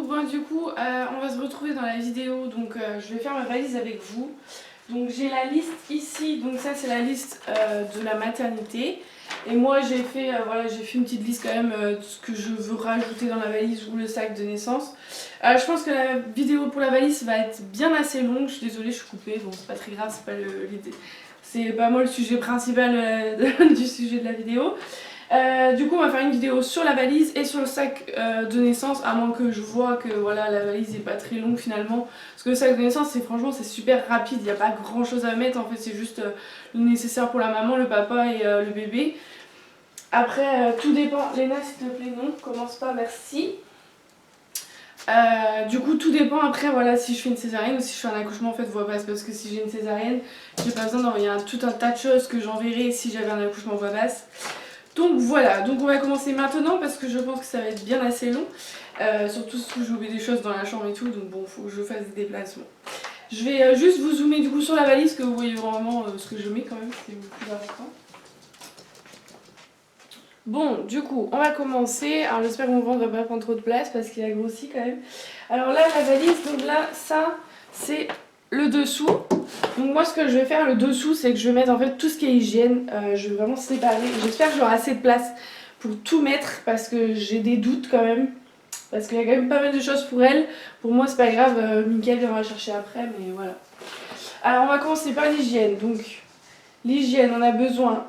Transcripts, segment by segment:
bon du coup on va se retrouver dans la vidéo, donc je vais faire ma valise avec vous. Donc j'ai la liste ici, donc ça c'est la liste de la maternité. Et moi j'ai fait, voilà, j'ai fait une petite liste quand même de ce que je veux rajouter dans la valise ou le sac de naissance. Je pense que la vidéo pour la valise va être bien assez longue, je suis désolée, je suis coupée, bon c'est pas très grave, c'est pas l'idée. C'est pas moi le sujet principal du sujet de la vidéo. Du coup on va faire une vidéo sur la valise et sur le sac de naissance, à moins que je vois que voilà, la valise est pas très longue finalement, parce que le sac de naissance c'est franchement c'est super rapide, il n'y a pas grand chose à mettre en fait, c'est juste le nécessaire pour la maman, le papa et le bébé. Après tout dépend, Léna s'il te plaît non, commence pas, merci. Du coup tout dépend après, voilà, si je fais une césarienne ou si je fais un accouchement en fait voie basse, parce que si j'ai une césarienne j'ai pas besoin d'envoyer tout un tas de choses que j'enverrai si j'avais un accouchement voie basse. Donc voilà, donc on va commencer maintenant parce que je pense que ça va être bien assez long. Surtout si j'ai oublié des choses dans la chambre et tout, donc bon, faut que je fasse des déplacements. Je vais juste vous zoomer du coup sur la valise, que vous voyez vraiment ce que je mets quand même, c'est le plus important. Bon, du coup, on va commencer. Alors j'espère que mon ventre va pas prendre trop de place parce qu'il a grossi quand même. Alors là, la valise, donc là, ça, c'est le dessous. Donc moi, ce que je vais faire, le dessous, c'est que je vais mettre en fait tout ce qui est hygiène. Je vais vraiment séparer. J'espère que j'aurai assez de place pour tout mettre parce que j'ai des doutes quand même. Parce qu'il y a quand même pas mal de choses pour elle. Pour moi, c'est pas grave. Mickaël viendra chercher après, mais voilà. Alors on va commencer par l'hygiène. Donc l'hygiène, on a besoin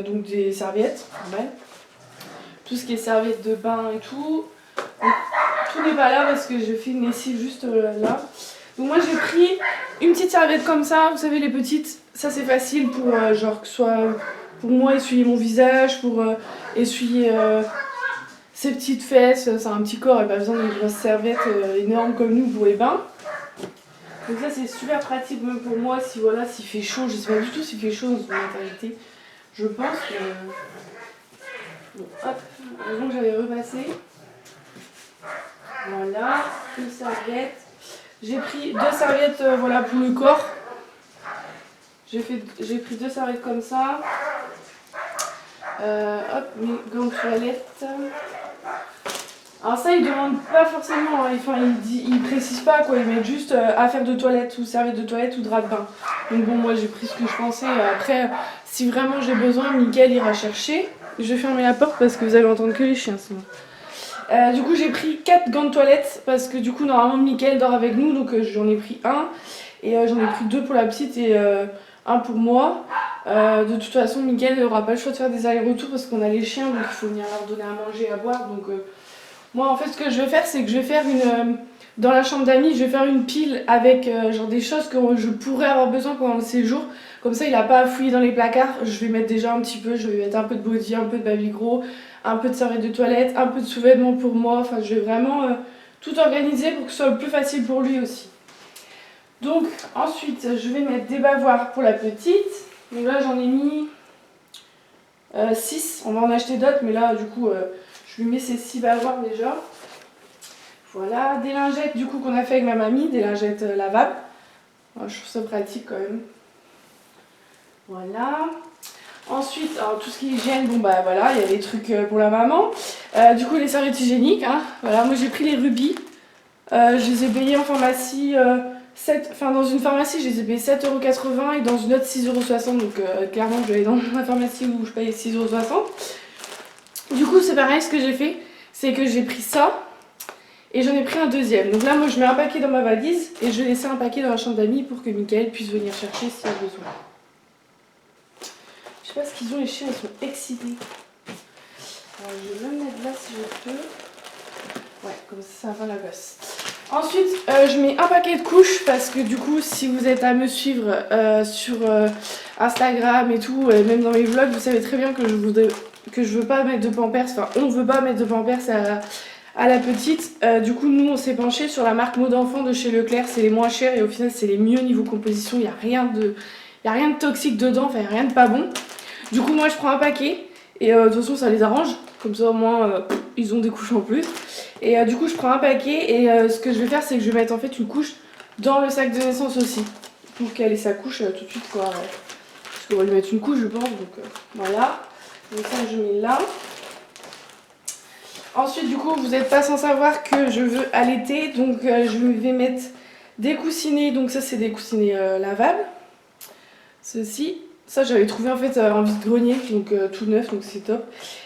donc des serviettes, normal. Tout ce qui est serviettes de bain et tout. Donc, tout n'est pas là parce que je fais une lessive juste là. Donc moi j'ai pris une petite serviette comme ça, vous savez les petites, ça c'est facile pour genre que ce soit pour moi essuyer mon visage, pour essuyer ses petites fesses, c'est un petit corps et pas besoin d'une grosse serviette énorme comme nous pour les bains. Donc ça c'est super pratique même pour moi si voilà, s'il fait chaud, je sais pas du tout s'il fait chaud dans une maternité, je pense que... Bon, hop, heureusement que j'avais repassé. Voilà, une serviette. J'ai pris deux serviettes voilà, pour le corps. J'ai pris deux serviettes comme ça. Hop, mes gants de toilette. Alors ça, ils demandent pas forcément, hein. Enfin, ils précisent pas quoi, ils mettent juste affaire de toilette ou serviette de toilette ou drap de bain. Donc bon, moi j'ai pris ce que je pensais. Après, si vraiment j'ai besoin, Mickaël ira chercher. Je vais fermer la porte parce que vous allez entendre que les chiens sinon. Du coup j'ai pris 4 gants de toilette parce que du coup normalement Mickaël dort avec nous, donc j'en ai pris un et j'en ai pris 2 pour la petite et un pour moi. De toute façon Mickaël n'aura pas le choix de faire des allers-retours parce qu'on a les chiens, donc il faut venir leur donner à manger, à boire. Donc moi en fait ce que je vais faire, c'est que je vais faire une... dans la chambre d'amis, je vais faire une pile avec genre des choses que je pourrais avoir besoin pendant le séjour. Comme ça il n'a pas à fouiller dans les placards. Je vais mettre déjà un petit peu, je vais mettre un peu de body, un peu de Babygro, un peu de serviette de toilette, un peu de sous-vêtements pour moi. Enfin je vais vraiment tout organiser pour que ce soit le plus facile pour lui aussi. Donc ensuite je vais mettre des bavoirs pour la petite. Donc là j'en ai mis 6, on va en acheter d'autres mais là du coup je lui mets ces 6 bavoirs déjà. Voilà, des lingettes du coup qu'on a fait avec ma mamie, des lingettes lavables. Je trouve ça pratique quand même. Voilà. Ensuite, alors, tout ce qui est hygiène, bon bah voilà, il y a des trucs pour la maman. Du coup les serviettes hygiéniques, hein. Voilà, moi j'ai pris les rubis. Je les ai payés en pharmacie, dans une pharmacie je les ai payés 7,80 € et dans une autre 6,60 €. Donc clairement je vais aller dans la pharmacie où je paye 6,60 €. Du coup c'est pareil, ce que j'ai fait, c'est que j'ai pris ça. Et j'en ai pris un deuxième. Donc là, moi, je mets un paquet dans ma valise et je vais laisser un paquet dans la chambre d'amis pour que Mickaël puisse venir chercher s'il a besoin. Je sais pas ce qu'ils ont, les chiens, ils sont excités. Alors, je vais même mettre là si je peux. Ouais, comme ça va la gosse. Ensuite, je mets un paquet de couches parce que du coup, si vous êtes à me suivre sur Instagram et tout, et même dans mes vlogs, vous savez très bien que je veux pas mettre de pampers. Enfin, on veut pas mettre de pampers à la petite. Du coup nous on s'est penché sur la marque Mot d'Enfant de chez Leclerc, c'est les moins chers et au final c'est les mieux niveau composition, il n'y a rien de toxique dedans, enfin il n'y a rien de pas bon. Du coup moi je prends un paquet et de toute façon ça les arrange, comme ça au moins ils ont des couches en plus. Et du coup je prends un paquet et ce que je vais faire c'est que je vais mettre en fait une couche dans le sac de naissance aussi, pour qu'elle ait sa couche tout de suite quoi. Parce qu'on va lui mettre une couche je pense, donc voilà. Donc ça je mets là. Ensuite, du coup, vous n'êtes pas sans savoir que je veux allaiter. Donc, je vais mettre des coussinets. Donc, ça, c'est des coussinets lavables. Ceci. Ça, j'avais trouvé en fait en vide-grenier. Donc, tout neuf. Donc, c'est top.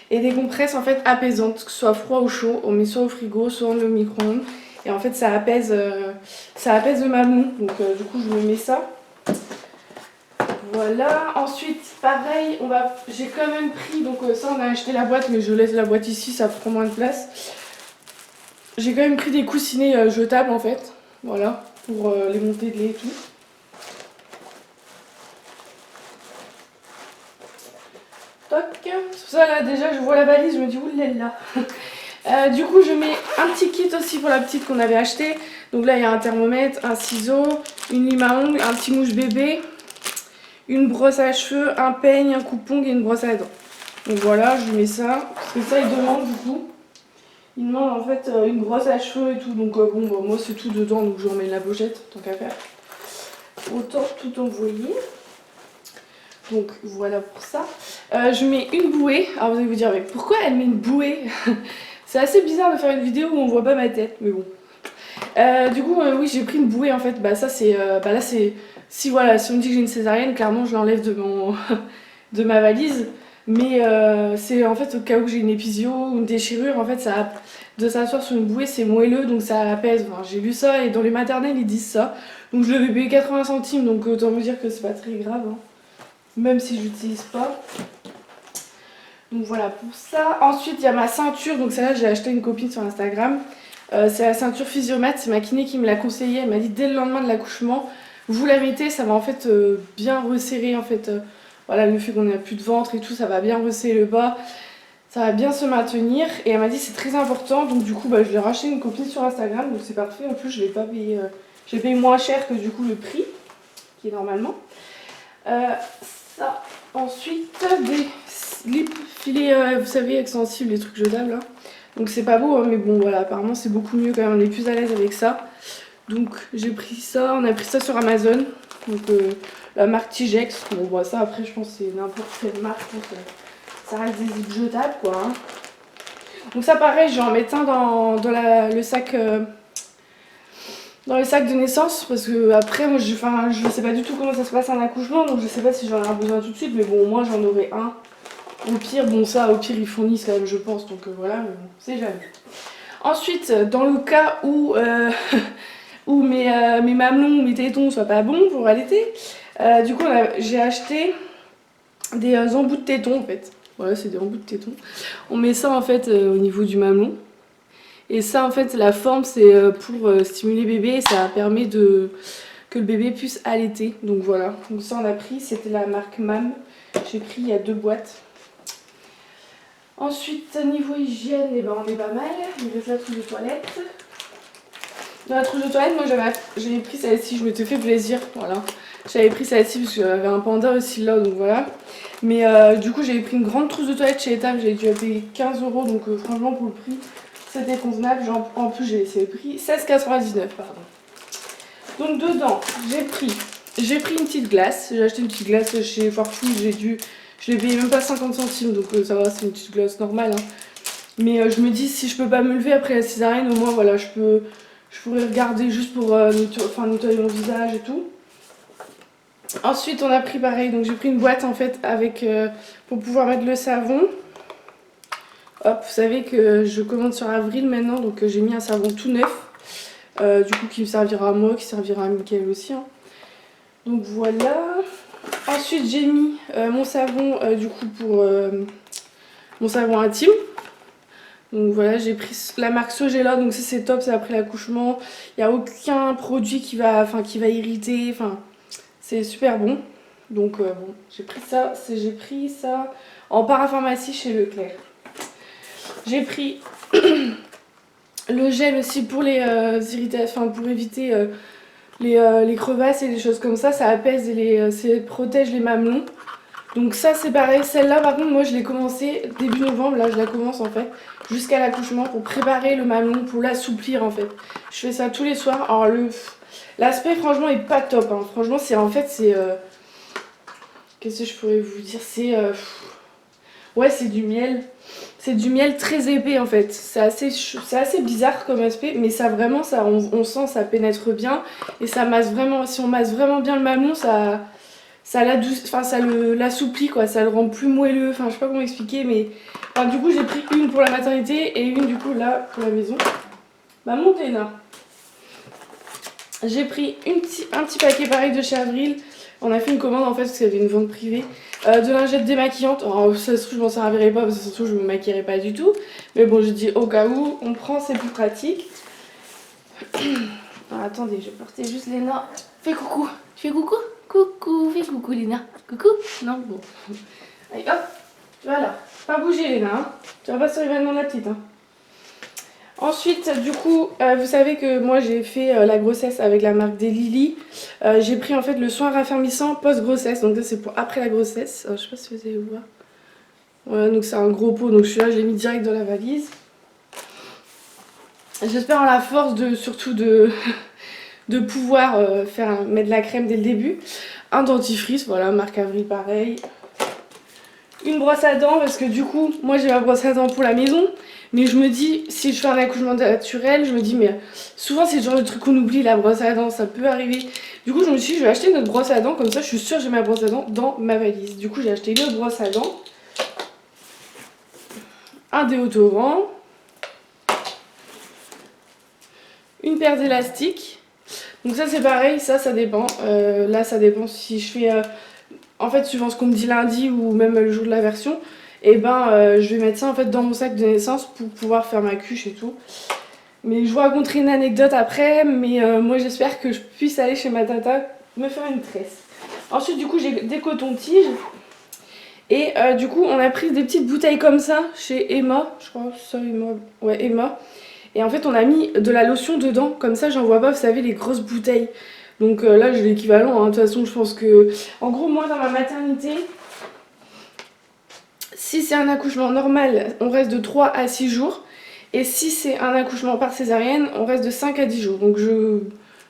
Et des compresses en fait apaisantes. Que ce soit froid ou chaud. On met soit au frigo, soit au micro-ondes. Et en fait, ça apaise le mamelon. Donc, du coup, je me mets ça. Voilà, ensuite pareil, j'ai quand même pris, donc ça on a acheté la boîte mais je laisse la boîte ici, ça prend moins de place. J'ai quand même pris des coussinets jetables en fait, voilà, pour les montées de lait et tout. Toc, ça là déjà je vois la valise, je me dis oulala. Du coup je mets un petit kit aussi pour la petite qu'on avait acheté. Donc là il y a un thermomètre, un ciseau, une lime à ongles, un petit mouche bébé, une brosse à cheveux, un peigne, un coupe-ongle et une brosse à dents. Donc voilà, je mets ça. Parce que ça, il demande du coup. Il demande en fait une brosse à cheveux et tout. Donc bon, bah, moi c'est tout dedans, donc je remets la pochette, tant qu'à faire. Autant tout envoyer. Donc voilà pour ça. Je mets une bouée. Alors vous allez vous dire, mais pourquoi elle met une bouée? C'est assez bizarre de faire une vidéo où on voit pas ma tête, mais bon. Du coup, oui, j'ai pris une bouée en fait. Bah ça c'est, là c'est, si voilà, si on me dit que j'ai une césarienne, clairement je l'enlève de de ma valise. Mais c'est en fait au cas où j'ai une épisio ou une déchirure, en fait de s'asseoir sur une bouée c'est moelleux donc ça apaise. Enfin, j'ai vu ça et dans les maternelles ils disent ça. Donc je l'avais payé 80 centimes donc autant vous dire que c'est pas très grave. Hein. Même si je l'utilise pas. Donc voilà pour ça. Ensuite il y a ma ceinture, donc celle-là j'ai acheté une copine sur Instagram. C'est la ceinture Physiomat, c'est ma kiné qui me l'a conseillé. Elle m'a dit dès le lendemain de l'accouchement, vous la mettez, ça va en fait bien resserrer en fait. Voilà, le fait qu'on n'a plus de ventre et tout, ça va bien resserrer le bas. Ça va bien se maintenir. Et elle m'a dit c'est très important. Donc du coup, bah, je l'ai racheté une copine sur Instagram. Donc c'est parfait. En plus, je l'ai pas payé. J'ai payé moins cher que du coup le prix, qui est normalement. Ça. Ensuite, les filets, vous savez, extensibles, les trucs jetables. Là. Donc c'est pas beau, hein, mais bon, voilà. Apparemment, c'est beaucoup mieux quand même. On est plus à l'aise avec ça. Donc j'ai pris ça. On a pris ça sur Amazon. Donc la marque Tigex. Bon, bah, ça après, je pense que c'est n'importe quelle marque. Donc, ça reste des zips jetables, quoi. Hein. Donc ça, pareil, je vais en mettre un dans le sac. Dans le sac de naissance, parce que après moi je sais pas du tout comment ça se passe un accouchement, donc je sais pas si j'en ai besoin tout de suite, mais bon au moins j'en aurai un. Au pire, bon ça au pire ils fournissent quand même je pense, donc voilà, mais bon, c'est jamais. Ensuite, dans le cas où, où mes mamelons ou mes tétons soient pas bons pour allaiter, du coup j'ai acheté des embouts de tétons en fait. Voilà, c'est des embouts de tétons. On met ça en fait au niveau du mamelon. Et ça en fait la forme c'est pour stimuler bébé et ça permet que le bébé puisse allaiter. Donc voilà, donc ça on a pris, c'était la marque MAM. J'ai pris il y a 2 boîtes. Ensuite niveau hygiène, eh ben, on est pas mal. Il reste la trousse de toilette. Dans la trousse de toilette, moi j'avais pris celle-ci, je m'étais fait plaisir. Voilà. J'avais pris celle-ci parce que j'avais un panda aussi là, donc voilà. Mais du coup j'avais pris une grande trousse de toilette chez Etam, j'avais dû payer 15 €, donc franchement pour le prix. C'était convenable, en plus j'ai laissé le prix, 16,99 pardon. Donc dedans, j'ai pris une petite glace, j'ai acheté une petite glace chez Forfood, je l'ai payé même pas 50 centimes, donc ça va, c'est une petite glace normale. Hein. Mais je me dis, si je peux pas me lever après la césarienne, au moins voilà, je pourrais regarder juste pour nettoyer mon visage et tout. Ensuite on a pris pareil, donc j'ai pris une boîte en fait avec pour pouvoir mettre le savon. Hop, vous savez que je commande sur Avril maintenant, donc j'ai mis un savon tout neuf. Du coup qui me servira à moi, qui servira à Mickaël aussi. Hein. Donc voilà. Ensuite j'ai mis mon savon du coup pour mon savon intime. Donc voilà, j'ai pris la marque Sogela, donc ça c'est top, c'est après l'accouchement. Il n'y a aucun produit qui va irriter, enfin c'est super bon. Donc bon, j'ai pris ça en parapharmacie chez Leclerc. J'ai pris le gel aussi pour les irritations, pour éviter les crevasses et des choses comme ça. Ça apaise et ça protège les mamelons. Donc ça c'est pareil. Celle-là par contre moi je l'ai commencé début novembre. Là je la commence en fait jusqu'à l'accouchement pour préparer le mamelon, pour l'assouplir en fait. Je fais ça tous les soirs. Alors l'aspect franchement est pas top. Hein. Franchement c'est qu'est-ce que je pourrais vous dire, c'est... Ouais, c'est du miel. C'est du miel très épais en fait. C'est assez bizarre comme aspect, mais ça vraiment, ça, on sent, ça pénètre bien. Et ça masse vraiment, si on masse vraiment bien le mamelon, ça l'adoucit, enfin ça l'assouplit quoi, ça le rend plus moelleux. Enfin, je sais pas comment expliquer, mais enfin, du coup, j'ai pris une pour la maternité et une du coup là pour la maison. Bah, mon Léna. J'ai pris un petit paquet pareil de chez Avril. On a fait une commande en fait parce qu'il y avait une vente privée. De lingettes démaquillantes. Alors ça se trouve je m'en servirai pas parce que surtout je me maquillerai pas du tout. Mais bon, j'ai dit au cas où, on prend, c'est plus pratique. Alors, attendez, je vais porter juste Léna. Fais coucou. Tu fais coucou? Coucou, fais coucou Léna. Coucou? Non, bon. Allez hop, voilà. Pas bouger Léna, hein. Tu vas pas sur l'événement de la petite, hein. Ensuite, du coup, vous savez que moi j'ai fait la grossesse avec la marque des Lily. J'ai pris en fait le soin raffermissant post-grossesse. Donc ça c'est pour après la grossesse. Je sais pas si vous allez voir. Voilà, donc c'est un gros pot. Donc celui-là je l'ai mis direct dans la valise. J'espère en la force de surtout de pouvoir mettre la crème dès le début. Un dentifrice, voilà, marque Avril pareil. Une brosse à dents parce que du coup, moi j'ai ma brosse à dents pour la maison. Mais je me dis, si je fais un accouchement naturel, je me dis, mais souvent c'est le genre de truc qu'on oublie, la brosse à dents, ça peut arriver. Du coup, je me suis dit, je vais acheter notre brosse à dents, comme ça je suis sûre que j'ai ma brosse à dents dans ma valise. Du coup, j'ai acheté une brosse à dents, un déodorant, une paire d'élastiques. Donc ça c'est pareil, ça dépend. Là ça dépend si je fais, en fait suivant ce qu'on me dit lundi ou même le jour de la version. Et ben je vais mettre ça en fait dans mon sac de naissance pour pouvoir faire ma cuche et tout. Mais je vous raconterai une anecdote après, mais moi j'espère que je puisse aller chez ma tata me faire une tresse. Ensuite du coup j'ai des cotons-tiges. Et du coup on a pris des petites bouteilles comme ça chez Emma, je crois, ça Emma, ouais Emma. Et en fait on a mis de la lotion dedans, comme ça j'en vois pas, vous savez les grosses bouteilles. Donc là j'ai l'équivalent, hein. De toute façon je pense que... En gros moi dans ma maternité... Si c'est un accouchement normal, on reste de 3 à 6 jours. Et si c'est un accouchement par césarienne, on reste de 5 à 10 jours. Donc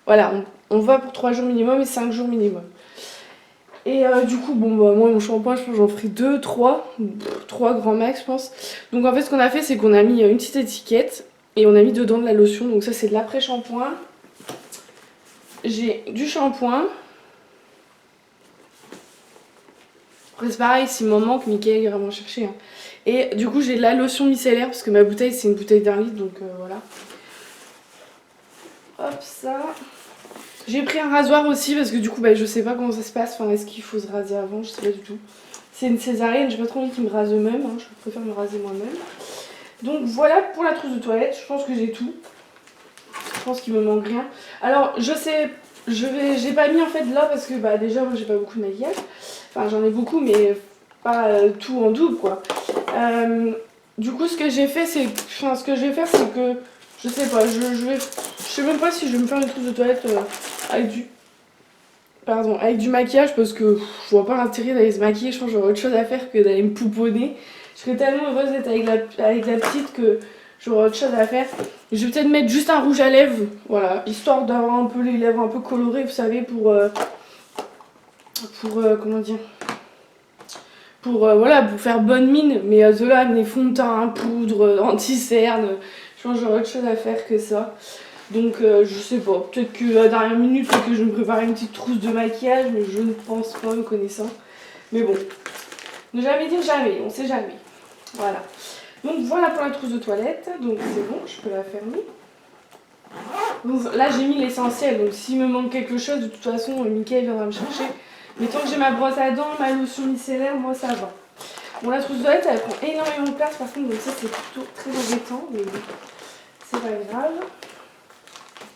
voilà, on va pour 3 jours minimum et 5 jours minimum. Et du coup, bon bah moi mon shampoing, je pense que j'en ferai 2, 3 grands max je pense. Donc en fait ce qu'on a fait c'est qu'on a mis une petite étiquette et on a mis dedans de la lotion. Donc ça c'est de l'après-shampoing. J'ai du shampoing. C'est pareil, s'il m'en manque, Mickaël ira m'en chercher. Hein. Et du coup, j'ai de la lotion micellaire parce que ma bouteille, c'est une bouteille d'1 litre, donc voilà. Hop, ça. J'ai pris un rasoir aussi parce que du coup, bah, je sais pas comment ça se passe. Enfin, est-ce qu'il faut se raser avant? Je sais pas du tout. C'est une césarienne, j'ai pas trop envie qu'il me rase eux-mêmes. Hein. Je préfère me raser moi-même. Donc voilà pour la trousse de toilette. Je pense que j'ai tout. Je pense qu'il me manque rien. Alors, je sais, j'ai pas mis en fait là parce que bah, déjà, moi, j'ai pas beaucoup de maquillage. Enfin, j'en ai beaucoup, mais pas tout en double, quoi. Du coup, ce que j'ai fait, c'est... Enfin, ce que je vais faire, c'est que... Je sais pas, je sais même pas si je vais me faire une trousse de toilette avec du... Pardon, avec du maquillage, parce que je vois pas l'intérêt d'aller se maquiller. Je pense que j'aurais autre chose à faire que d'aller me pouponner. Je serais tellement heureuse d'être avec la petite que j'aurais autre chose à faire. Je vais peut-être mettre juste un rouge à lèvres, voilà, histoire d'avoir un peu les lèvres un peu colorées, vous savez, pour comment dire, voilà, pour faire bonne mine, mais de là mes fonds de teint, poudre, anti-cerne, je pense que j'aurais autre chose à faire que ça. Donc je sais pas, peut-être que à la dernière minute que je vais me préparer une petite trousse de maquillage, mais je ne pense pas, me connaissant. Mais bon, ne jamais dire jamais, on sait jamais. Voilà. Donc voilà pour la trousse de toilette, donc c'est bon, je peux la fermer. Donc, là j'ai mis l'essentiel, donc s'il me manque quelque chose, de toute façon Mickaël viendra me chercher. Mais tant que j'ai ma brosse à dents, ma lotion micellaire, moi ça va. Bon, la trousse de toilette elle prend énormément de place par contre, donc ça c'est plutôt très embêtant, mais c'est pas grave.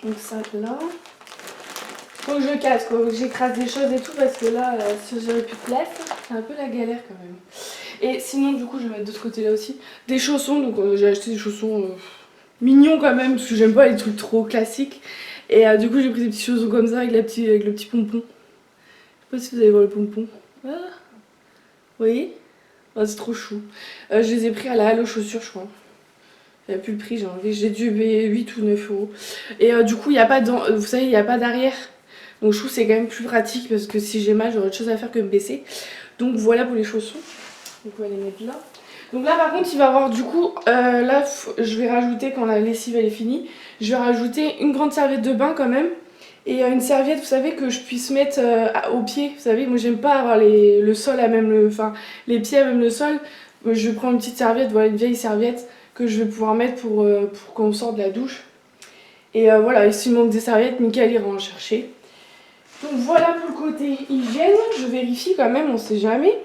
Donc ça là. Faut que je casse, quoi, faut que j'écrase des choses et tout parce que là, si j'aurais plus de place, c'est un peu la galère quand même. Et sinon du coup je vais mettre de ce côté là aussi des chaussons, donc j'ai acheté des chaussons mignons quand même parce que j'aime pas les trucs trop classiques. Et du coup j'ai pris des petits chaussons comme ça avec le petit pompon. Je sais pas si vous allez voir le pompon. Ah. Vous voyez, oh, c'est trop chou. Je les ai pris à la Halo chaussures je crois. Il n'y a plus le prix, j'ai enlevé. J'ai dû payer 8 ou 9 euros. Et du coup il n'y a pas vous savez il n'y a pas d'arrière. Donc je trouve que c'est quand même plus pratique parce que si j'ai mal j'aurais autre chose à faire que me baisser. Donc voilà pour les chaussons. Donc on va les mettre là. Donc là par contre il va y avoir du coup, là je vais rajouter quand la lessive elle est finie, je vais rajouter une grande serviette de bain quand même. Et une serviette, vous savez, que je puisse mettre au pied. Vous savez, moi j'aime pas avoir le sol à même le... Enfin, les pieds à même le sol. Je prends une petite serviette, voilà, une vieille serviette que je vais pouvoir mettre pour quand on sort de la douche. Et voilà, et s'il manque des serviettes, Mickaël ira en chercher. Donc voilà pour le côté hygiène. Je vérifie quand même, on sait jamais.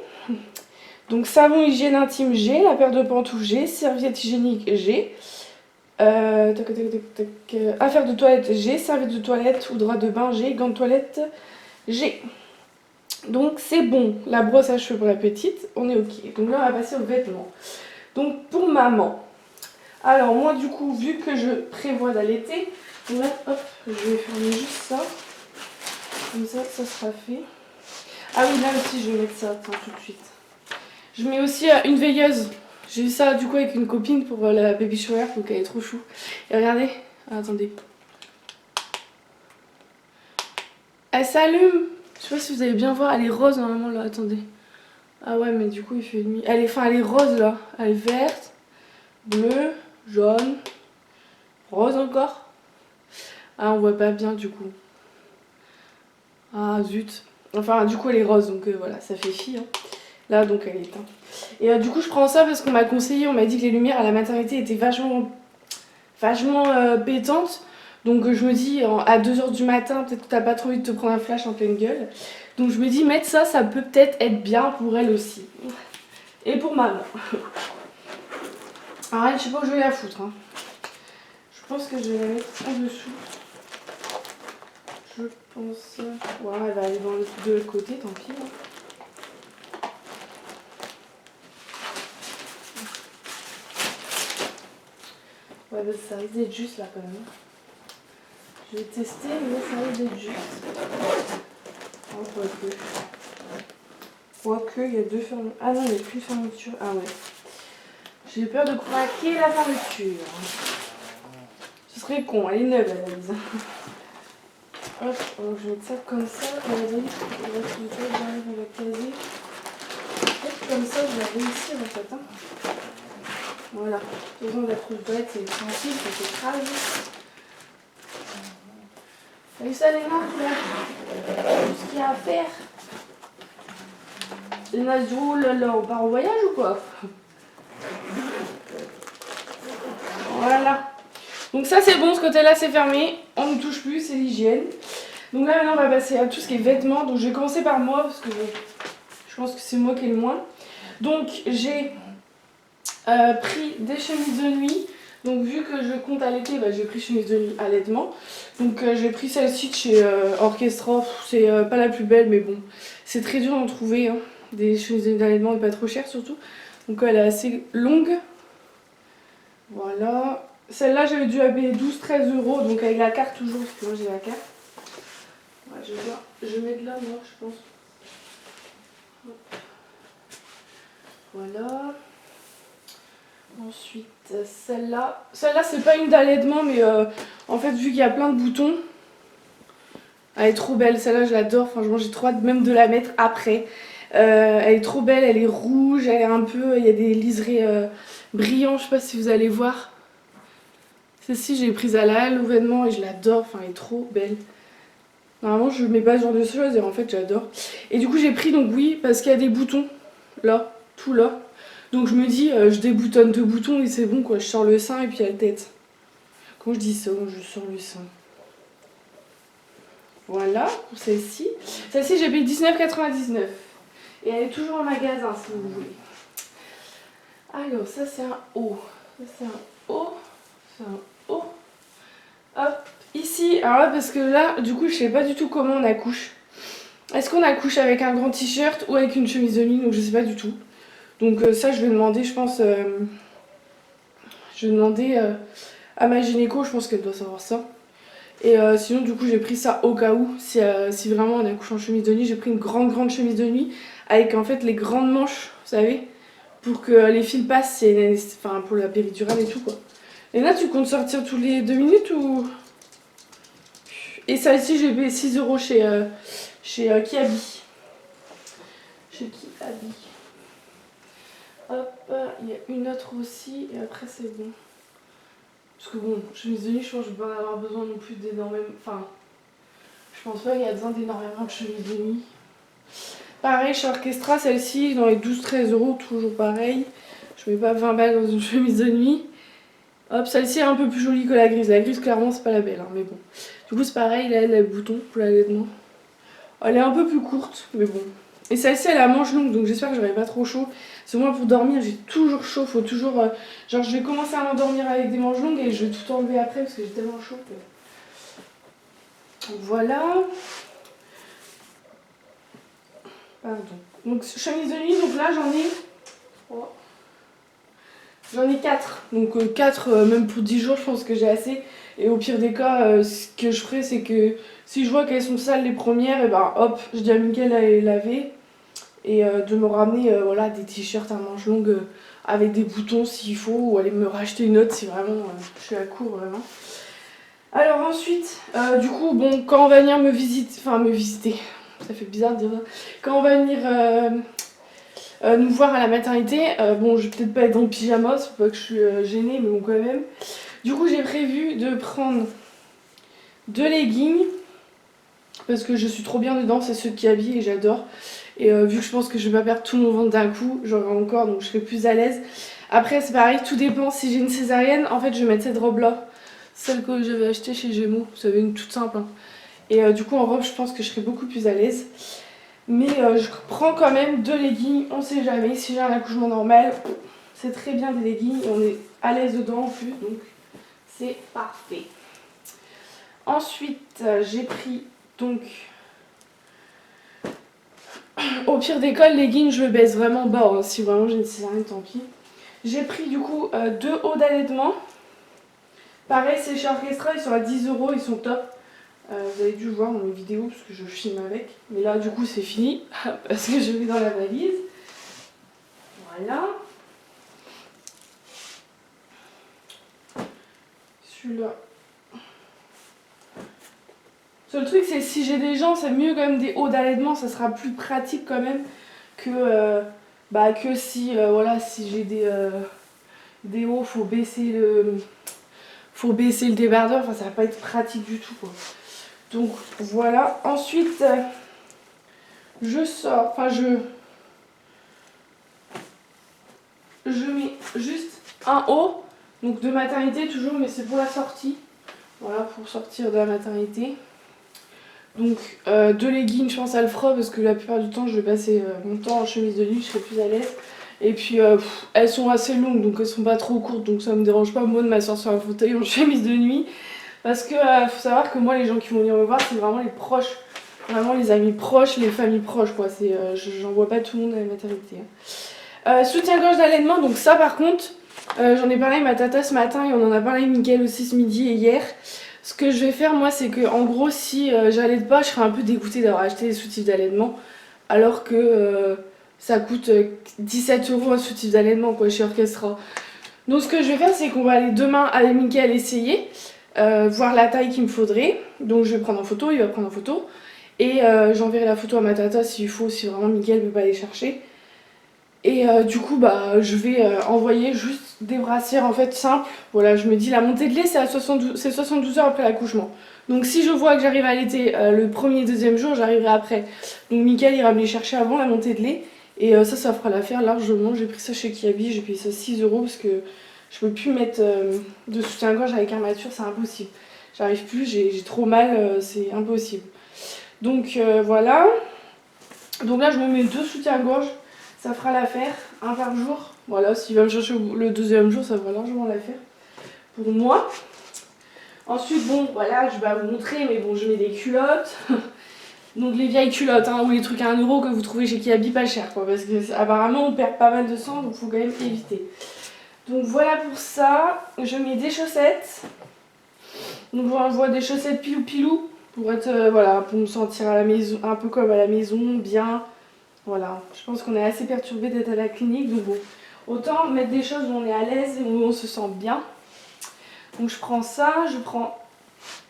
Donc savon hygiène intime, j'ai. La paire de pantoufles, j'ai. Serviette hygiénique, j'ai. Affaires de toilette, j'ai. Serviette de toilette ou drap de bain, j'ai. Gants de toilette, j'ai. Donc c'est bon. La brosse à cheveux pour la petite, on est ok. Donc là on va passer aux vêtements. Donc pour maman. Alors moi du coup, vu que je prévois d'allaiter, là hop, je vais fermer juste ça. Comme ça, ça sera fait. Ah oui, là aussi je vais mettre ça, attends, tout de suite. Je mets aussi une veilleuse. J'ai eu ça du coup avec une copine pour la baby shower, donc elle est trop chou. Et regardez, ah, attendez. Elle s'allume. Je sais pas si vous allez bien voir, elle est rose normalement là, attendez. Ah ouais, mais du coup il fait nuit. Elle est rose là. Elle est verte, bleue, jaune, rose encore. Ah, on voit pas bien du coup. Ah zut. Enfin, du coup elle est rose, donc voilà, ça fait fi. Hein. Là, donc elle est éteinte. Et du coup, je prends ça parce qu'on m'a conseillé, on m'a dit que les lumières à la maternité étaient vachement pétantes. Donc je me dis, à 2h du matin, peut-être que t'as pas trop envie de te prendre un flash en pleine gueule. Donc je me dis, mettre ça, ça peut peut-être être bien pour elle aussi. Et pour maman. Alors elle, je sais pas où je vais la foutre. Hein. Je pense que je vais la mettre en dessous. Je pense... Ouais, elle va aller de l'autre côté, tant pis. Hein. Ouais, bah, ça risque d'être juste là quand même. Je vais tester, mais ça risque d'être juste. Oh, quoique, il y a deux fermetures. Ah non, il n'y a plus de fermeture. Ah ouais. J'ai peur de craquer la fermeture. Ce serait con, elle est neuve la valise. Hop, alors je vais mettre ça comme ça. Regardez, j'arrive à la caser. Peut-être comme ça, je vais réussir en fait. Hein. Voilà. De toute façon, la trousse toilette, c'est sensible, ça s'écrase. T'as vu ça, Léna? Tout ce qu'il y a à faire. Léna se dit, oh là là, on part en voyage ou quoi? Voilà. Donc ça c'est bon, ce côté-là c'est fermé. On ne touche plus, c'est l'hygiène. Donc là maintenant on va passer à tout ce qui est vêtements. Donc je vais commencer par moi parce que je pense que c'est moi qui ai le moins. Donc j'ai pris des chemises de nuit. Donc vu que je compte allaiter, bah, j'ai pris chemise de nuit allaitement. Donc j'ai pris celle-ci de chez Orchestra. C'est pas la plus belle mais bon, c'est très dur d'en trouver. Hein. Des chemises de nuit d'allaitement et pas trop chères surtout. Donc elle est assez longue. Voilà. Celle-là j'avais dû la payer 12-13 €. Donc avec la carte toujours parce que moi j'ai la carte. Ouais, je mets de là moi je pense. Voilà. Ensuite, celle-là. Celle-là, c'est pas une d'allaitement, mais en fait, vu qu'il y a plein de boutons, elle est trop belle. Celle-là, je l'adore. Franchement, j'ai trop hâte même de la mettre après. Elle est trop belle, elle est rouge, elle est un peu. Il y a des liserés brillants, je sais pas si vous allez voir. Celle-ci, j'ai prise à la halle au vêtement et je l'adore. Enfin, elle est trop belle. Normalement, je mets pas ce genre de choses et en fait, j'adore. Et du coup, j'ai pris, donc oui, parce qu'il y a des boutons là, tout là. Donc je me dis, je déboutonne 2 boutons et c'est bon quoi, je sors le sein et puis la tête. Quand je dis ça, je sors le sein. Voilà, pour celle-ci. Celle-ci, j'ai payé 19,99 €. Et elle est toujours en magasin si vous voulez. Alors, ça c'est un haut. Ça c'est un haut. C'est un haut. Hop, ici. Alors là, parce que là, du coup, je sais pas du tout comment on accouche. Est-ce qu'on accouche avec un grand t-shirt ou avec une chemise de nuit? Donc je sais pas du tout. Donc ça je vais demander, je pense, je vais demander à ma gynéco, je pense qu'elle doit savoir ça. Et sinon du coup j'ai pris ça au cas où, si vraiment on accouche en chemise de nuit, j'ai pris une grande chemise de nuit avec en fait les grandes manches, vous savez, pour que les fils passent, enfin pour la péridurale et tout quoi. Et là tu comptes sortir tous les 2 minutes ou... Et celle-ci j'ai payé 6 € chez Kiabi. Chez Kiabi. Hop, il y a une autre aussi et après c'est bon. Parce que bon, chemise de nuit, je pense que je vais pas en avoir besoin non plus d'énormément. Enfin, je pense pas qu'il y a besoin d'énormément de chemises de nuit. Pareil, chez Orchestra, celle-ci, dans les 12-13 euros, toujours pareil. Je mets pas 20 balles dans une chemise de nuit. Hop, celle-ci est un peu plus jolie que la grise. La grise, clairement, c'est pas la belle, hein, mais bon. Du coup, c'est pareil, là, elle a le bouton pour l'allaitement. Elle est un peu plus courte, mais bon. Et celle-ci, elle a manche longue, donc j'espère que j'aurai pas trop chaud. Parce que moi, pour dormir, j'ai toujours chaud. Faut toujours. Genre, je vais commencer à m'endormir avec des manches longues et je vais tout enlever après parce que j'ai tellement chaud. Donc, voilà. Pardon. Donc, chemise de nuit, donc là, j'en ai. Oh. J'en ai 4. Donc, 4, même pour 10 jours, je pense que j'ai assez. Et au pire des cas, ce que je ferai, c'est que si je vois qu'elles sont sales les premières, et ben hop, je dis à Mickaël à les laver. Et de me ramener voilà, des t-shirts à manches longues avec des boutons s'il faut, ou aller me racheter une autre si vraiment je suis à court vraiment. Alors ensuite, du coup, bon, quand on va venir me visiter, ça fait bizarre de dire ça, quand on va venir nous voir à la maternité, bon, je vais peut-être pas être en pyjama, c'est pas que je suis gênée, mais bon, quand même. Du coup, j'ai prévu de prendre 2 leggings, parce que je suis trop bien dedans, c'est ceux qui habillent et j'adore. Et vu que je pense que je vais pas perdre tout mon ventre d'un coup, j'aurai encore, donc je serai plus à l'aise. Après, c'est pareil, tout dépend. Si j'ai une césarienne, en fait, je vais mettre cette robe-là. Celle que j'avais achetée chez Gémeaux. Vous savez, une toute simple. Hein. Et du coup, en robe, je pense que je serai beaucoup plus à l'aise. Mais je prends quand même 2 leggings, on sait jamais. Si j'ai un accouchement normal, c'est très bien des leggings. Et on est à l'aise dedans en plus, donc c'est parfait. Ensuite, j'ai pris donc... Au pire des cas, le legging, je le baisse vraiment bas. Hein. Si vraiment j'ai une césarienne, tant pis. J'ai pris du coup 2 hauts d'allaitement. Pareil, c'est chez Orchestra, ils sont à 10 euros, ils sont top. Vous avez dû le voir dans mes vidéos parce que je filme avec. Mais là, du coup, c'est fini parce que je vais dans la valise. Voilà. Celui-là. Seul truc, c'est si j'ai des gens, c'est mieux quand même des hauts d'allaitement, ça sera plus pratique quand même que, que si, voilà, si j'ai des hauts, faut baisser le débardeur, enfin ça va pas être pratique du tout quoi. Donc voilà, ensuite je sors, enfin je mets juste un haut, donc de maternité toujours, mais c'est pour la sortie, voilà, pour sortir de la maternité. Donc 2 leggings, je pense à le fera parce que la plupart du temps je vais passer mon temps en chemise de nuit, je serai plus à l'aise. Et puis elles sont assez longues donc elles sont pas trop courtes donc ça me dérange pas moi de m'asseoir sur un fauteuil en chemise de nuit. Parce que faut savoir que moi les gens qui vont venir me voir c'est vraiment les proches, vraiment les amis proches, les familles proches quoi. J'en vois pas tout le monde à la maternité. Hein. Soutien-gorge d'allaitement, donc ça par contre j'en ai parlé avec ma tata ce matin et on en a parlé avec Mickaël aussi ce midi et hier. Ce que je vais faire moi c'est que en gros si j'allaite pas je serais un peu dégoûtée d'avoir acheté des soutifs d'allaitement alors que ça coûte 17 euros un soutif d'allaitement quoi chez Orchestra. Donc ce que je vais faire c'est qu'on va aller demain avec Mickaël essayer, voir la taille qu'il me faudrait. Donc je vais prendre en photo, il va prendre en photo et j'enverrai la photo à ma tata s'il faut, si vraiment Mickaël ne peut pas aller chercher. Et du coup je vais envoyer juste des brassières en fait simples. Voilà, je me dis la montée de lait c'est 72 heures après l'accouchement. Donc si je vois que j'arrive à allaiter le premier et deuxième jour, j'arriverai après. Donc Mickaël ira me les chercher avant la montée de lait. Et ça fera l'affaire largement. J'ai pris ça chez Kiabi, j'ai payé ça 6 euros parce que je peux plus mettre de soutien-gorge avec armature, c'est impossible. J'arrive plus, j'ai trop mal, c'est impossible. Donc voilà. Donc là je me mets 2 soutiens-gorge. Ça fera l'affaire, un par jour. Voilà, s'il va me chercher le deuxième jour, ça fera largement l'affaire pour moi. Ensuite, bon, voilà, je vais vous montrer, mais bon, je mets des culottes. Donc les vieilles culottes, hein, ou les trucs à 1 euro que vous trouvez chez Kiabi pas cher, quoi. Parce que apparemment, on perd pas mal de sang, donc faut quand même éviter. Donc voilà pour ça. Je mets des chaussettes. Donc j'envoie des chaussettes pilou-pilou pour être, voilà, pour me sentir à la maison, un peu comme à la maison, bien. Voilà, je pense qu'on est assez perturbé d'être à la clinique, donc bon, autant mettre des choses où on est à l'aise et où on se sent bien. Donc je prends ça, je prends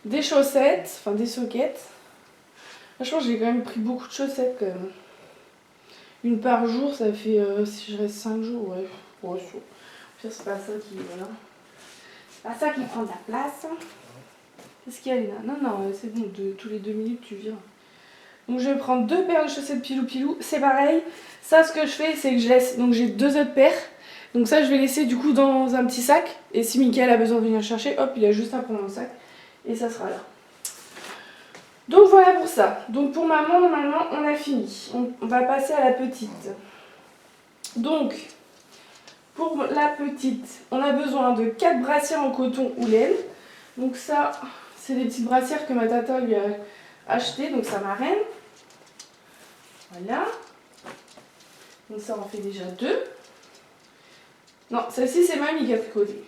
des chaussettes, enfin des soquettes. Franchement, j'ai quand même pris beaucoup de chaussettes quand même. une par jour, ça fait, si je reste 5 jours, ouais. Bon, c'est pas ça qui, voilà. C'est pas ça qui prend de la place. Qu'est-ce qu'il y a, Léna? Non, non, c'est bon, tous les 2 minutes, tu viens. Donc je vais prendre 2 paires de chaussettes Pilou Pilou. C'est pareil. Ça, ce que je fais, c'est que je laisse. Donc j'ai 2 autres paires. Donc ça, je vais laisser du coup dans un petit sac. Et si Mickaël a besoin de venir chercher, hop, il a juste à prendre le sac. Et ça sera là. Donc voilà pour ça. Donc pour maman, normalement, on a fini. On va passer à la petite. Donc, pour la petite, on a besoin de 4 brassières en coton ou laine. Donc ça, c'est des petites brassières que ma tata lui a achetées. Donc ça marraine. Voilà. Donc ça en fait déjà 2. Non, celle-ci c'est mamie qui a tricoté.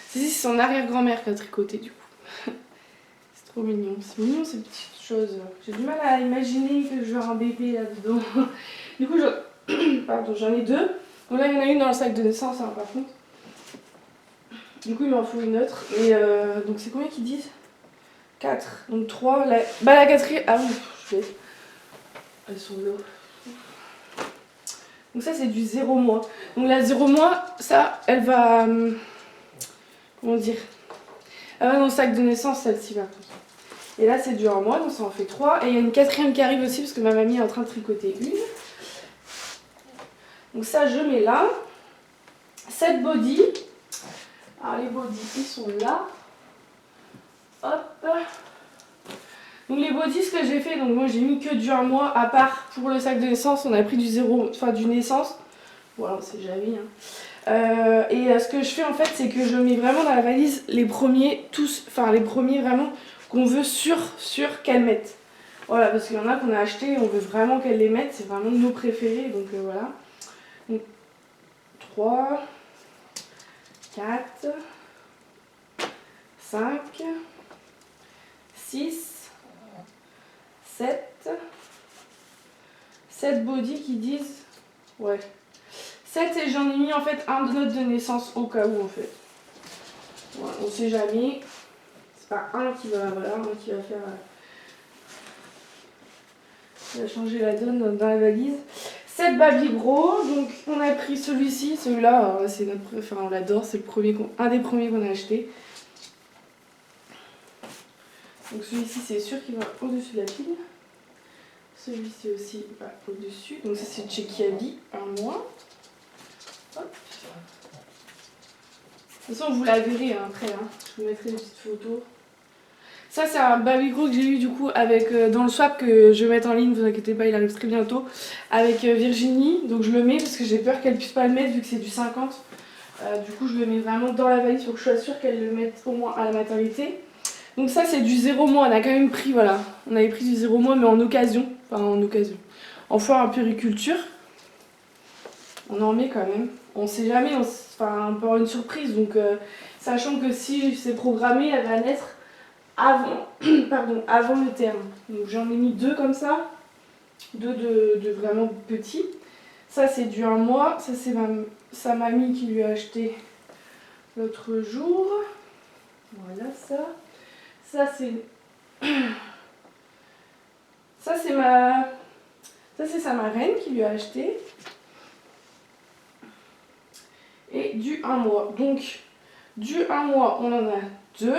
Celle-ci c'est son arrière-grand-mère qui a tricoté du coup. C'est trop mignon. C'est mignon ces petites choses. J'ai du mal à imaginer que je vais avoir un bébé là-dedans. Du coup, pardon, j'en ai 2. Donc là il y en a une dans le sac de naissance hein, par contre. Du coup il m'en faut une autre. Et donc c'est combien qu'ils disent? 4. Donc 3. La quatrième. Ah oui, je vais. Elles sont là. Donc ça c'est du 0 mois. Donc la 0 mois, ça, elle va... comment dire? Elle va dans le sac de naissance, celle-ci par contre. Et là c'est du 1 mois, donc ça en fait 3. Et il y a une 4e qui arrive aussi parce que ma mamie est en train de tricoter une. Donc ça je mets là. 7 body. Alors les body ils sont là. Hop. Donc les body, ce que j'ai fait, donc moi j'ai mis que du 1 mois, à part pour le sac de naissance, on a pris du 0, enfin du naissance. Voilà, on sait jamais. Hein. Ce que je fais en fait, c'est que je mets vraiment dans la valise les premiers, tous, enfin les premiers vraiment qu'on veut sûr qu'elles mettent. Voilà, parce qu'il y en a qu'on a acheté, on veut vraiment qu'elles les mettent, c'est vraiment nos préférés, donc voilà. Donc 3, 4, 5, 6, 7 body qui disent, ouais, 7 et j'en ai mis en fait un de note de naissance au cas où en fait. Voilà, on sait jamais, c'est pas un qui va, voilà, un qui va faire, qui va changer la donne dans la valise. 7 Baby Bro, donc on a pris celui-ci, celui-là, c'est notre préféré, on l'adore, c'est un des premiers qu'on a acheté. Donc celui-ci c'est sûr qu'il va au-dessus de la pile. Celui-ci aussi va au-dessus. Donc ça c'est chez Kiabi, 1 mois. Hop. De toute façon vous la verrez hein, après, hein. Je vous mettrai des petites photos. Ça c'est un Baby Grow que j'ai eu du coup avec, dans le swap que je vais mettre en ligne, vous inquiétez pas il arrive très bientôt. Avec Virginie, donc je le mets parce que j'ai peur qu'elle puisse pas le mettre vu que c'est du 50. Du coup je le mets vraiment dans la valise pour que je sois sûre qu'elle le mette au moins à la maternité. Donc ça c'est du 0 mois, on a quand même pris, voilà, on avait pris du 0 mois mais en occasion, en foire en puriculture. On en met quand même, on sait jamais, on peut avoir une surprise, donc sachant que si c'est programmé, elle va naître avant, avant le terme. Donc j'en ai mis 2 comme ça, 2 de vraiment petits. Ça c'est du 1 mois, ça c'est sa mamie qui lui a acheté l'autre jour. Voilà ça. Ça c'est sa marraine qui lui a acheté. Et du 1 mois. Donc du 1 mois, on en a 2,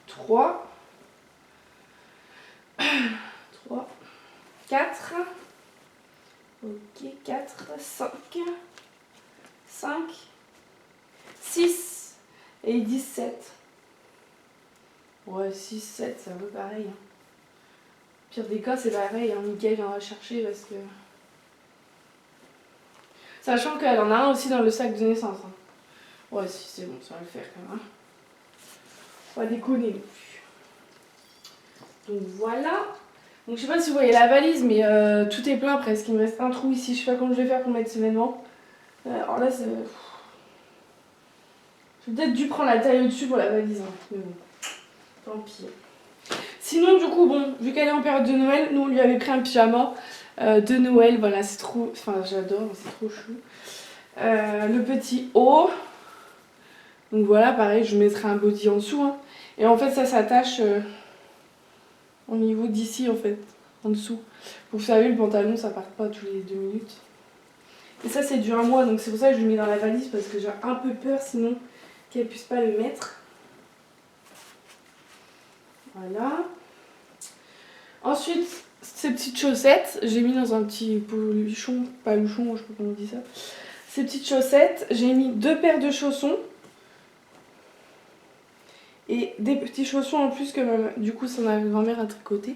3, 4. Ok, 4, 5, 6 et 17. Ouais, 6, 7, c'est un peu pareil. Hein. Pire des cas, c'est pareil. Hein. Mickaël viendra chercher parce que... Sachant qu'elle en a un aussi dans le sac de naissance. Hein. Ouais, si c'est bon, ça va le faire quand même. Hein. Pas déconner non plus. Donc voilà. Donc je sais pas si vous voyez la valise, mais tout est plein presque. Il me reste un trou ici. Je sais pas comment je vais faire pour mettre ce vêtement. Alors là, c'est... J'ai peut-être dû prendre la taille au-dessus pour la valise. Hein. Mais bon, tant pis. Sinon, du coup, bon, vu qu'elle est en période de Noël, nous on lui avait pris un pyjama de Noël. Voilà, c'est trop... Enfin, j'adore, c'est trop chou. Le petit haut. Donc voilà, pareil, je mettrai un body en dessous. Hein. Et en fait, ça s'attache au niveau d'ici, en fait. en dessous. Vous savez, le pantalon, ça part pas tous les 2 minutes. Et ça, c'est du 1 mois, donc c'est pour ça que je l'ai mis dans la valise, parce que j'ai un peu peur sinon qu'elle puisse pas le mettre. Voilà. Ensuite, ces petites chaussettes, j'ai mis dans un petit poluchon, paluchon, je sais pas comment on dit ça. Ces petites chaussettes, j'ai mis 2 paires de chaussons. Et des petits chaussons en plus que du coup, ça ma grand-mère a tricoté.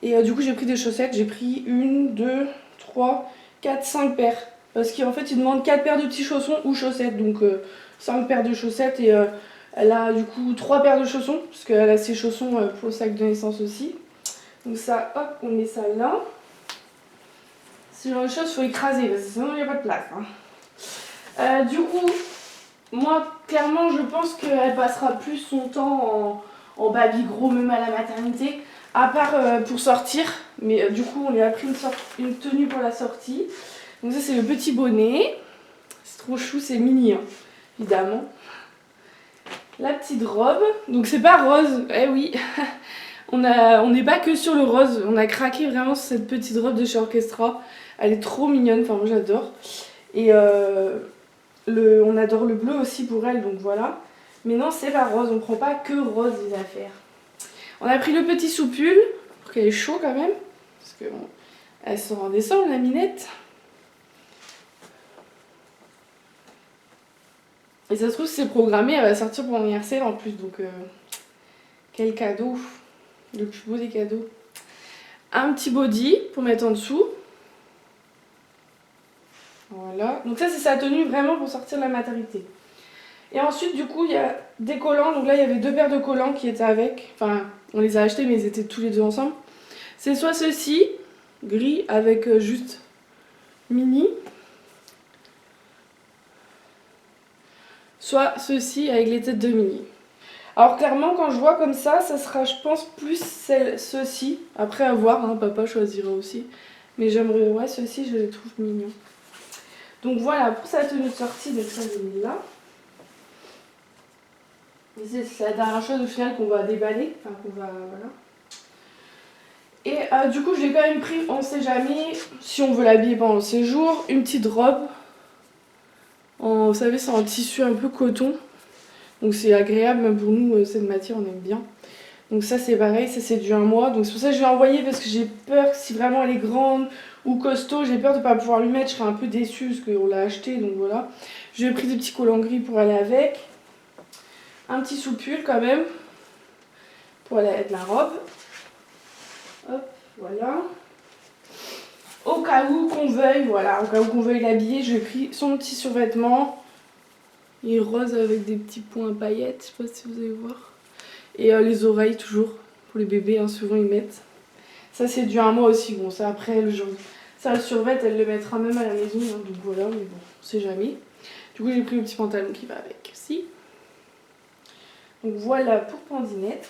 Et du coup, j'ai pris des chaussettes, j'ai pris 1, 2, 3, 4, 5 paires. Parce qu'en fait, ils demandent 4 paires de petits chaussons ou chaussettes. Donc 5 paires de chaussettes et elle a du coup 3 paires de chaussons. Parce qu'elle a ses chaussons pour le sac de naissance aussi. Donc ça, hop, on met ça là. Ce genre de choses, il faut écraser parce que sinon il n'y a pas de place. Hein. Du coup, moi, clairement, je pense qu'elle passera plus son temps en baby gros, même à la maternité. À part pour sortir. Mais du coup, on lui a pris une tenue pour la sortie. Donc ça, c'est le petit bonnet. C'est trop chou, c'est mini, hein, évidemment. La petite robe. Donc c'est pas rose, eh oui. On n'est pas que sur le rose. On a craqué vraiment sur cette petite robe de chez Orchestra. Elle est trop mignonne, enfin moi j'adore. Et on adore le bleu aussi pour elle, donc voilà. Mais non, c'est pas rose, on prend pas que rose des affaires. On a pris le petit soupule, pour qu'elle est chaud quand même. Parce que bon, elle sort en décembre, la minette. Et ça se trouve, si c'est programmé, elle va sortir pour mon anniversaire en plus, donc quel cadeau, le plus beau des cadeaux. Un petit body pour mettre en dessous. Voilà, donc ça c'est sa tenue vraiment pour sortir de la maternité. Et ensuite du coup il y a des collants, donc là il y avait 2 paires de collants qui étaient avec, enfin on les a achetés mais ils étaient tous les deux ensemble. C'est soit ceci, gris avec juste mini, soit ceci avec les têtes de mini. Alors clairement quand je vois comme ça sera je pense plus ceci, après à voir, hein, papa choisira aussi. Mais j'aimerais, ouais ceci je les trouve mignons. Donc voilà pour sa tenue de sortie, donc ça je mets là. C'est la dernière chose au final qu'on va déballer, enfin qu'on va, voilà. Et du coup j'ai quand même pris, on sait jamais, si on veut l'habiller pendant le séjour, une petite robe. Vous savez c'est en tissu un peu coton. Donc c'est agréable, même pour nous cette matière on aime bien. Donc ça c'est pareil, ça c'est du 1 mois. Donc c'est pour ça que je vais envoyer parce que j'ai peur que si vraiment elle est grande ou costaud, j'ai peur de ne pas pouvoir lui mettre, je serai un peu déçue parce qu'on l'a acheté, donc voilà. J'ai pris des petits collants gris pour aller avec. Un petit soupule quand même, pour aller avec la robe. Hop, voilà. Au cas où qu'on veuille, voilà, au cas où qu'on veuille l'habiller, j'ai pris son petit survêtement. Il est rose avec des petits points paillettes, je sais pas si vous allez voir. Et les oreilles toujours, pour les bébés, hein, souvent ils mettent. Ça c'est du 1 mois aussi, bon ça après le jour. Ça le survêt, elle le mettra même à la maison, hein, donc voilà, mais bon, on sait jamais. Du coup j'ai pris le petit pantalon qui va avec aussi. Donc voilà pour Pandinette.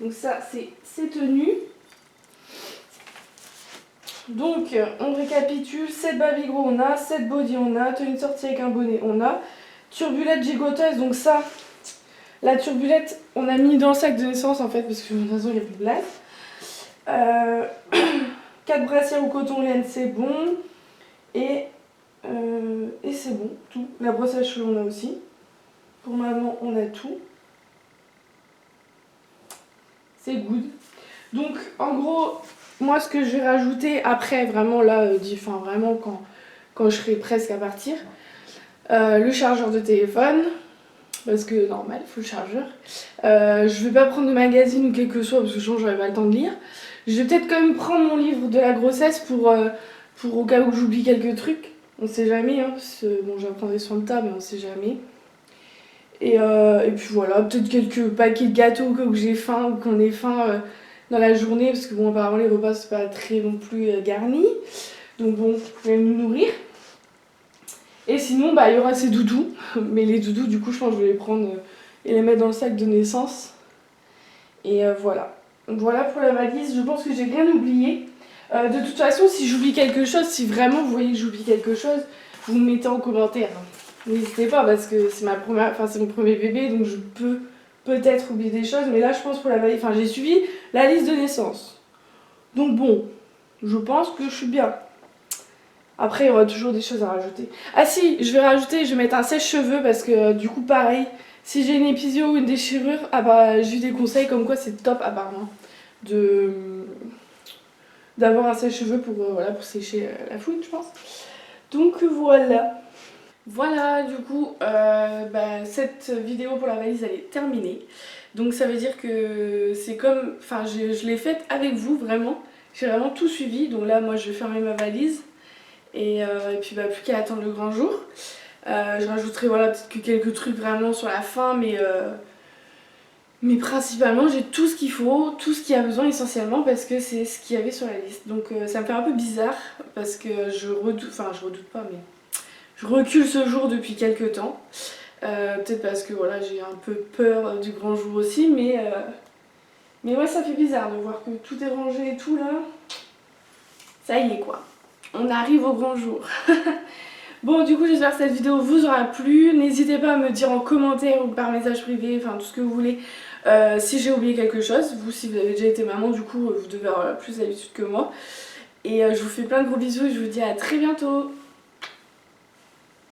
Donc ça c'est ses tenues. Donc on récapitule, 7 baby gros on a, 7 body on a, tenue de sortie avec un bonnet on a, turbulette gigoteuse, donc ça, la turbulette on a mis dans le sac de naissance en fait parce que de toute façon il n'y a plus de place. 4 brassières au coton laine c'est bon, et c'est bon, tout. La brosse à cheveux on a aussi, pour maman on a tout. C'est good. Donc en gros, moi ce que je vais rajouter après, vraiment là, enfin vraiment quand je serai presque à partir, le chargeur de téléphone, parce que normal, il faut le chargeur. Je vais pas prendre de magazine ou quel que soit, parce que sinon j'aurai pas le temps de lire. Je vais peut-être quand même prendre mon livre de la grossesse pour au cas où j'oublie quelques trucs. On sait jamais, hein, parce que bon j'apprendrai sur le tas, mais on sait jamais. Et puis voilà, peut-être quelques paquets de gâteaux au cas où j'ai faim ou qu'on ait faim dans la journée, parce que bon apparemment les repas c'est pas très non plus garni. Donc bon, vous pouvez nous nourrir. Et sinon bah il y aura ces doudous, mais les doudous du coup je pense que je vais les prendre et les mettre dans le sac de naissance. Et voilà. Donc voilà pour la valise, je pense que j'ai rien oublié. De toute façon si j'oublie quelque chose, si vraiment vous voyez que j'oublie quelque chose, vous me mettez en commentaire. N'hésitez pas parce que c'est c'est mon premier bébé, donc je peux peut-être oublier des choses, mais là je pense pour la valise, enfin j'ai suivi la liste de naissance. Donc bon, je pense que je suis bien. Après, il y aura toujours des choses à rajouter. Ah si, je vais mettre un sèche-cheveux parce que du coup, pareil, si j'ai une épisio ou une déchirure, ah bah j'ai eu des conseils comme quoi c'est top apparemment d'avoir un sèche-cheveux pour, voilà, pour sécher la fouine, je pense. Donc voilà. Voilà, du coup, cette vidéo pour la valise, elle est terminée. Donc ça veut dire que c'est comme... Enfin, je l'ai faite avec vous, vraiment. J'ai vraiment tout suivi. Donc là, moi, je vais fermer ma valise. Et puis, plus qu'à attendre le grand jour. Je rajouterai, voilà, peut-être que quelques trucs vraiment sur la fin, mais principalement, j'ai tout ce qu'il faut, tout ce qu'il y a besoin essentiellement parce que c'est ce qu'il y avait sur la liste. Donc ça me fait un peu bizarre parce que je redoute pas, mais je recule ce jour depuis quelques temps. Peut-être parce que voilà, j'ai un peu peur du grand jour aussi, mais ouais, ça fait bizarre de voir que tout est rangé et tout là. Ça y est quoi, on arrive au grand jour. Bon, du coup, j'espère que cette vidéo vous aura plu. N'hésitez pas à me dire en commentaire ou par message privé, enfin tout ce que vous voulez, si j'ai oublié quelque chose. Vous, si vous avez déjà été maman, du coup, vous devez avoir plus d'habitude que moi. Et je vous fais plein de gros bisous et je vous dis à très bientôt.